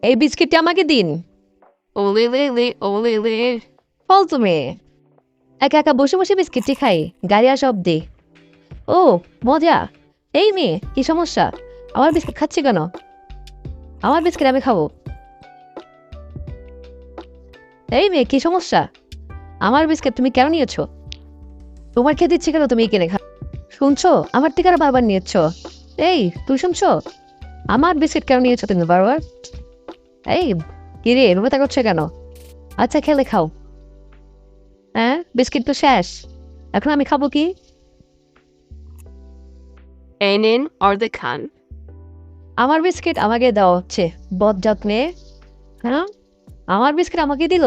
এই বিস্কিটটা আমাকে দিন। ফালতু মেয়ে, একা একা বসে বসে বিস্কিটটি খাই, গাড়ি আসা অব্দি। ও মজা। এই মেয়ে, কি সমস্যা? আমার বিস্কিট খাচ্ছি কেন? আমার বিস্কিট আমি খাবো। এই মেয়ে, কি সমস্যা? আমার বিস্কিট তুমি কেন নিয়েছো? তোমার খেতে ইচ্ছে কেন, তুমি কিনে খা। শুনছো, আমার থেকে আরো বারবার নিয়েছ। এই তুই শুনছো? আমার বিস্কিট কেন নিয়েছো তুমি বারবার? এই কিরে, এভাবে তা করছে কেন? আচ্ছা খেলে খাও। হ্যাঁ, বিস্কিট তো শেষ, এখন আমি খাবো কি? এই নিন অর্ধেক খান। আমার বিস্কিট আমাকে দেওয়া হচ্ছে, বজ্জাত মেয়ে। হ্যাঁ, আমার বিস্কিট আমাকে দিল,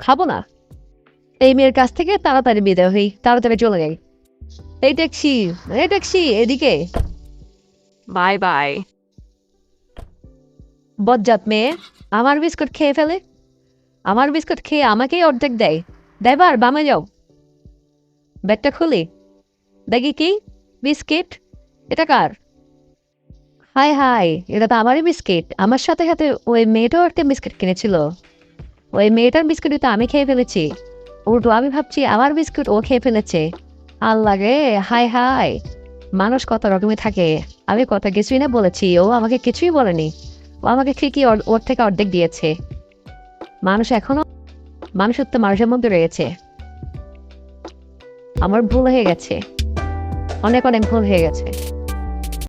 খাবো না। এই মেয়ের কাছ থেকে তাড়াতাড়ি বিদায় হই, তাড়াতাড়ি চলে যাই। এই ট্যাক্সি, এই ট্যাক্সি, এদিকে। Bye bye. বজ্জাত মেয়ে, আমার বিস্কুট খেয়ে ফেলে, আমার বিস্কুট খেয়ে আমাকেই অর্ধেক দেয়। ড্রাইভার বামে যাও। ব্যাগটা খুলি, দেখি কি বিস্কিট। এটা কার? হাই হাই, এটা তো আমারই বিস্কিট। আমার সাথে সাথে ওই মেয়েটাও একটা বিস্কিট কিনেছিল। ওই মেয়েটার বিস্কুটই তো আমি খেয়ে ফেলেছি। উল্টো আমি ভাবছি আমার বিস্কুট ও খেয়ে ফেলেছে। আল্লাহ রে, হাই হাই। মানুষ কত রকমই থাকে। আমি কত কিছুই না বলেছি, ও আমাকে কিছুই বলেনি। ও আমাকে ঠিকই ওর থেকে অর্ধেক দিয়েছে। মানুষ এখনো মানুষত্ব মানুষের মধ্যে রয়েছে। আমার ভুল হয়ে গেছে, অনেক অনেক ভুল হয়ে গেছে।